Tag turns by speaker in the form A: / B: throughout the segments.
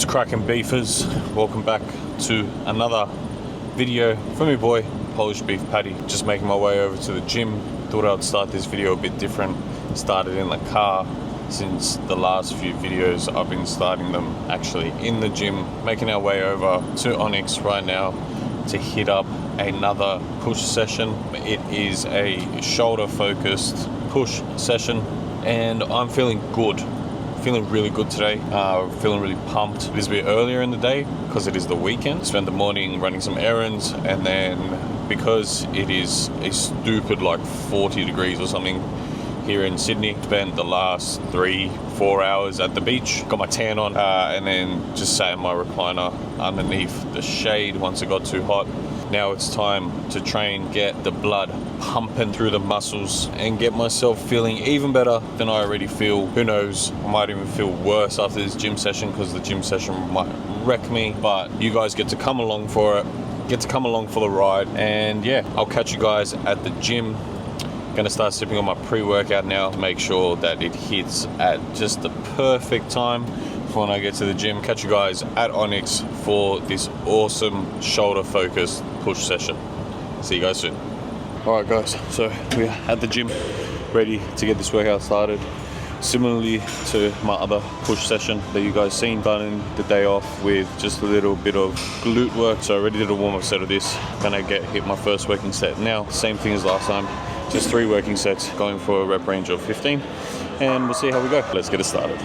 A: Cracking beefers, welcome back to another video from your boy Polish Beef Patty. Just making my way over to the gym. Thought I'd start this video a bit different. Started in the car. Since the last few videos I've been starting them actually in the gym. Making our way over to Onyx right now to hit up another push session. It is a shoulder focused push session and I'm feeling good. Feeling really good today, feeling really pumped. It is a bit earlier in the day because it is the weekend. Spent the morning running some errands, and then because it is a stupid like 40 degrees or something here in Sydney, spent the last 3-4 hours at the beach, got my tan on, and then just sat in my recliner underneath the shade once it got too hot. Now it's time to train, get the blood pumping through the muscles and get myself feeling even better than I already feel. Who knows, I might even feel worse after this gym session because the gym session might wreck me, but you guys get to come along for it, get to come along for the ride, and yeah, I'll catch you guys at the gym. Gonna start sipping on my pre-workout now to make sure that it hits at just the perfect time when I get to the gym. Catch you guys at Onyx for this awesome shoulder focused push session. See you guys soon. All right guys, so we're at the gym ready to get this workout started. Similarly to my other push session that you guys seen, starting the day off with just a little bit of glute work. So I already did a warm-up set of this. Gonna hit my first working set now. Same thing as last time, just 3 working sets, going for a rep range of 15, and we'll see how we go. Let's get it started.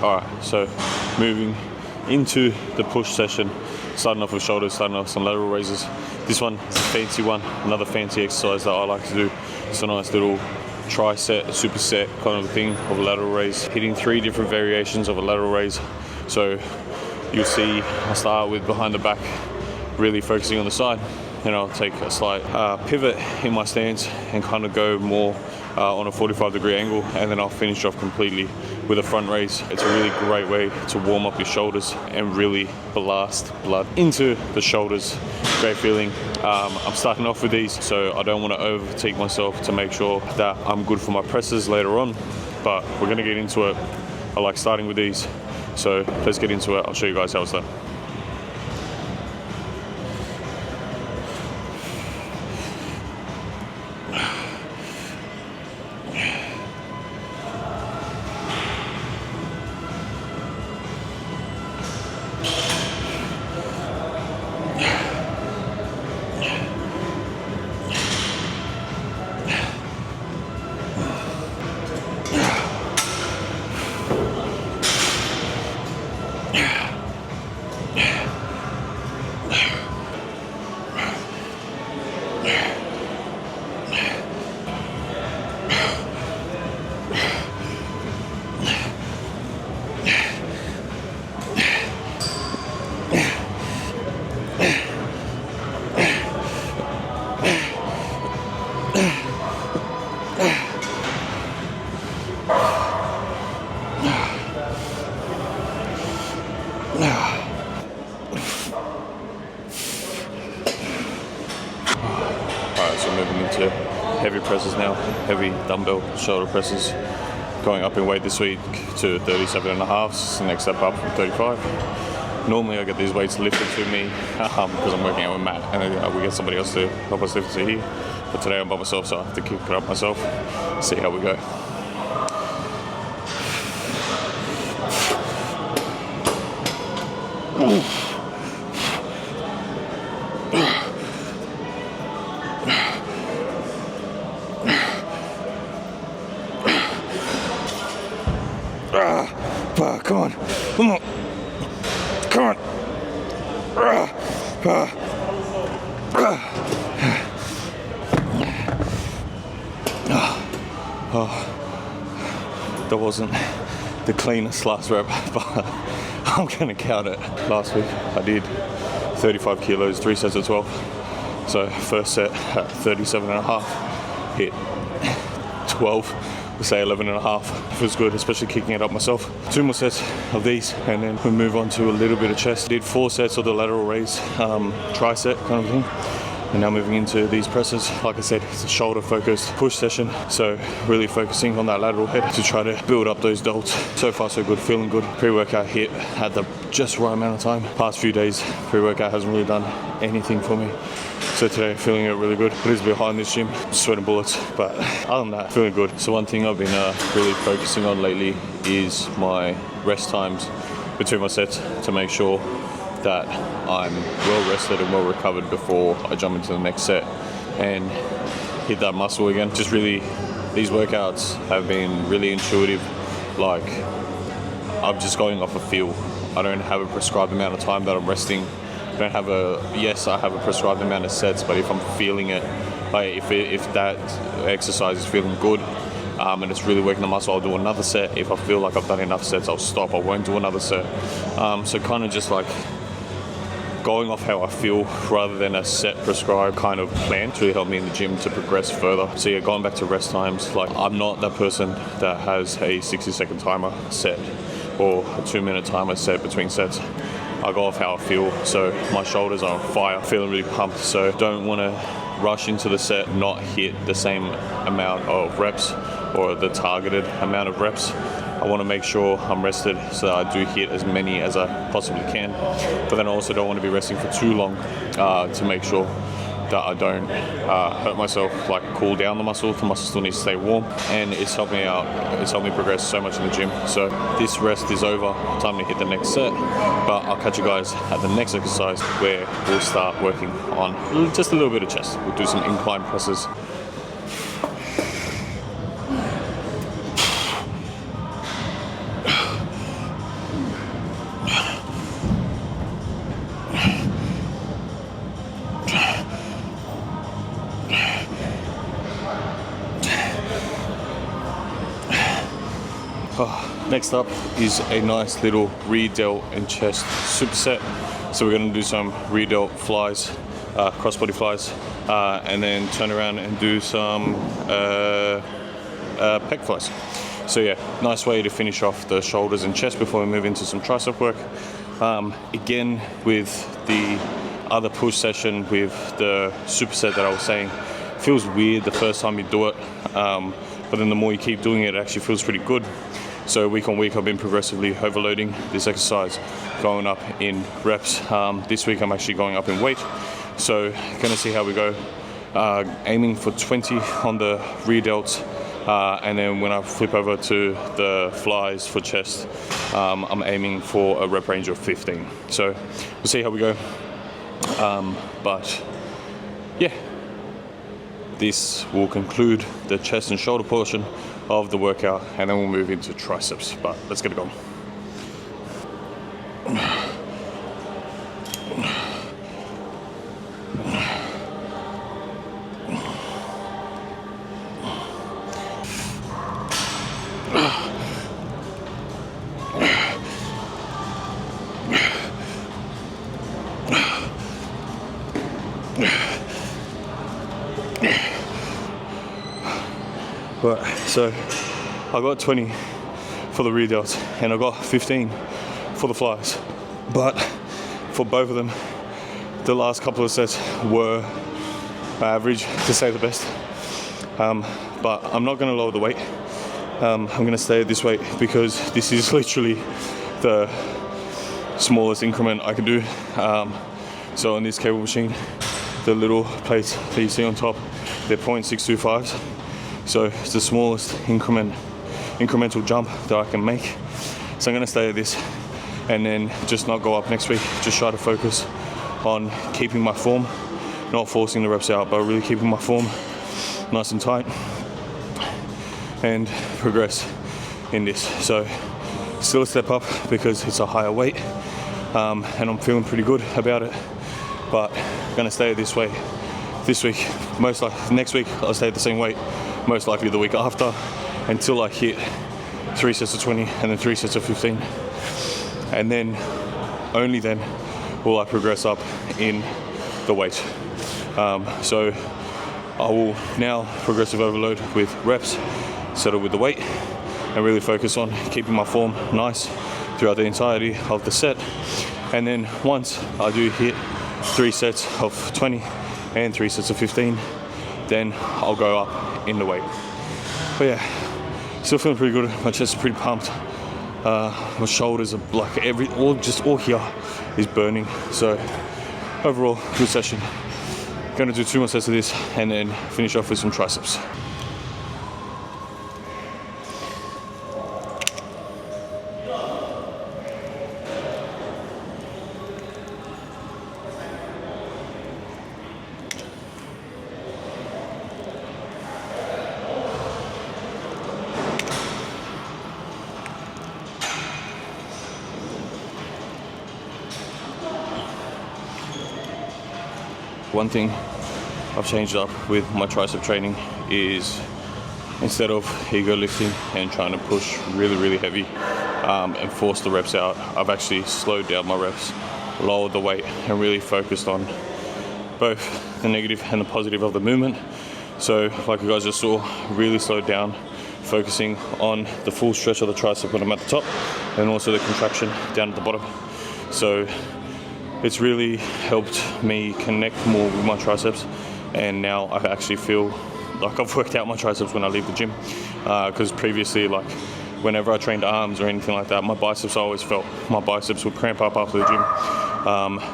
A: Alright, so moving into the push session, starting off with shoulders, starting off some lateral raises. This one is a fancy one, another fancy exercise that I like to do. It's a nice little tricep, superset kind of thing of a lateral raise, hitting 3 different variations of a lateral raise. So you'll see I start with behind the back, really focusing on the side, and I'll take a slight pivot in my stance and kind of go more on a 45-degree angle, and then I'll finish off completely with a front raise. It's a really great way to warm up your shoulders and really blast blood into the shoulders. Great feeling. I'm starting off with these, so I don't want to overtake myself to make sure that I'm good for my presses later on, but we're going to get into it. I like starting with these, so let's get into it. I'll show you guys how it's done. Heavy presses now, heavy dumbbell shoulder presses, going up in weight this week to 37.5, next step up from 35. Normally I get these weights lifted to me because I'm working out with Matt, and then we get somebody else to help us lift it here, but today I'm by myself, so I have to kick it up myself. See how we go. Come on, come on, come on. That wasn't the cleanest last rep, but I'm gonna count it. Last week I did 35 kilos, 3 sets of 12. So first set at 37.5, hit 12. Say 11.5. Feels good, especially kicking it up myself. 2 more sets of these, and then we move on to a little bit of chest. Did 4 sets of the lateral raise, tricep kind of thing. And now moving into these presses, like I said, it's a shoulder focused push session. So really focusing on that lateral head to try to build up those delts. So far so good, feeling good. Pre-workout hit at the just right amount of time. Past few days, pre-workout hasn't really done anything for me. So today, feeling it really good. It is a bit hot in this gym, sweating bullets, but other than that, feeling good. So one thing I've been really focusing on lately is my rest times between my sets to make sure that I'm well rested and well recovered before I jump into the next set and hit that muscle again. Just really, these workouts have been really intuitive. Like, I'm just going off a feel. I don't have a prescribed amount of time that I'm resting. I have a prescribed amount of sets, but if I'm feeling it, like if that exercise is feeling good and it's really working the muscle, I'll do another set. If I feel like I've done enough sets, I'll stop. I won't do another set. So kind of just like going off how I feel rather than a set prescribed kind of plan to really help me in the gym to progress further. So yeah, going back to rest times, like I'm not that person that has a 60-second timer set or a 2-minute timer set between sets. I go off how I feel, so my shoulders are on fire, feeling really pumped, so don't want to rush into the set, not hit the same amount of reps or the targeted amount of reps. I want to make sure I'm rested so that I do hit as many as I possibly can, but then I also don't want to be resting for too long to make sure that I don't hurt myself, like cool down the muscle still needs to stay warm, and it's helped me out. It's helped me progress so much in the gym. So this rest is over, time to hit the next set, but I'll catch you guys at the next exercise where we'll start working on just a little bit of chest. We'll do some incline presses. Next up is a nice little rear delt and chest superset. So we're going to do some rear delt flies, crossbody flies, and then turn around and do some pec flies. So yeah, nice way to finish off the shoulders and chest before we move into some tricep work. Again, with the other push session with the superset that I was saying, feels weird the first time you do it, but then the more you keep doing it, it actually feels pretty good. So week on week, I've been progressively overloading this exercise, going up in reps. This week, I'm actually going up in weight. So gonna see how we go. Aiming for 20 on the rear delts. And then when I flip over to the flies for chest, I'm aiming for a rep range of 15. So we'll see how we go. But yeah, this will conclude the chest and shoulder portion of the workout, and then we'll move into triceps, but let's get it going. Right, so I got 20 for the rear delts and I got 15 for the flies, but for both of them, the last couple of sets were average, to say the best. But I'm not going to lower the weight. I'm going to stay at this weight because this is literally the smallest increment I can do. So on this cable machine, the little plates that you see on top, they're 0.625s. So it's the smallest incremental jump that I can make. So I'm going to stay at this and then just not go up next week. Just try to focus on keeping my form, not forcing the reps out, but really keeping my form nice and tight and progress in this. So still a step up because it's a higher weight, and I'm feeling pretty good about it, but I'm going to stay at this weight this week. Most likely next week I'll stay at the same weight, most likely the week after, until I hit 3 sets of 20 and then 3 sets of 15, and then only then will I progress up in the weight. So I will now progressive overload with reps, settle with the weight, and really focus on keeping my form nice throughout the entirety of the set. And then once I do hit 3 sets of 20 and 3 sets of 15. Then I'll go up in the weight. But yeah, still feeling pretty good. My chest is pretty pumped. My shoulders are like all here is burning. So overall, good session. Gonna do 2 more sets of this and then finish off with some triceps. One thing I've changed up with my tricep training is instead of ego lifting and trying to push really heavy and force the reps out, I've actually slowed down my reps, lowered the weight, and really focused on both the negative and the positive of the movement. So like you guys just saw, really slowed down, focusing on the full stretch of the tricep when I'm at the top and also the contraction down at the bottom. So it's really helped me connect more with my triceps, and now I actually feel like I've worked out my triceps when I leave the gym, because previously, like whenever I trained arms or anything like that, my biceps, I always felt my biceps would cramp up after the gym,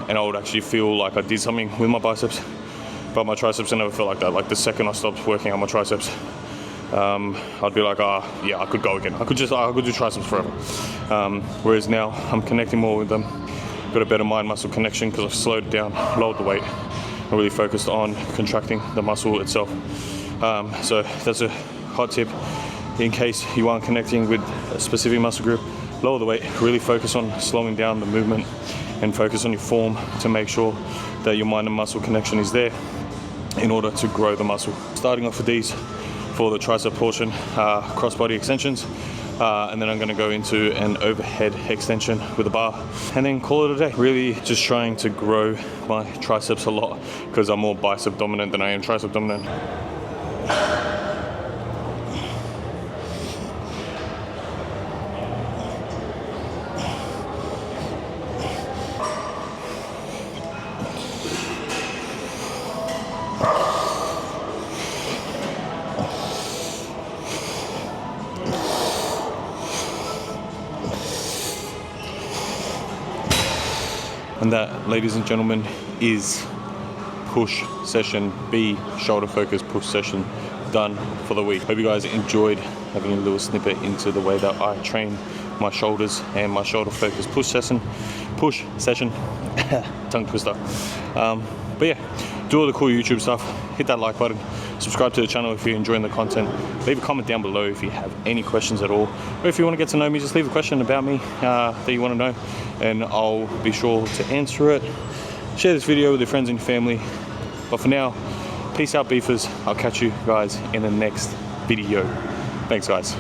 A: and I would actually feel like I did something with my biceps, but my triceps, I never felt like that. Like the second I stopped working on my triceps, I'd be like, yeah, I could go again. I could do triceps forever. Whereas now I'm connecting more with them. Got a better mind-muscle connection because I've slowed it down, lowered the weight, and really focused on contracting the muscle itself. So that's a hot tip in case you aren't connecting with a specific muscle group. Lower the weight, really focus on slowing down the movement and focus on your form to make sure that your mind and muscle connection is there in order to grow the muscle. Starting off with these for the tricep portion, cross-body extensions. And then I'm going to go into an overhead extension with a bar and then call it a day. Really just trying to grow my triceps a lot because I'm more bicep dominant than I am tricep dominant. And that, ladies and gentlemen, is push session B, shoulder focus push session done for the week. Hope you guys enjoyed having a little snippet into the way that I train my shoulders and my shoulder focus push session, tongue twister. But yeah, do all the cool YouTube stuff, hit that like button, subscribe to the channel if you're enjoying the content, leave a comment down below if you have any questions at all, or if you want to get to know me, just leave a question about me that you want to know, and I'll be sure to answer it. Share this video with your friends and your family, but for now, peace out beefers. I'll catch you guys in the next video. Thanks guys.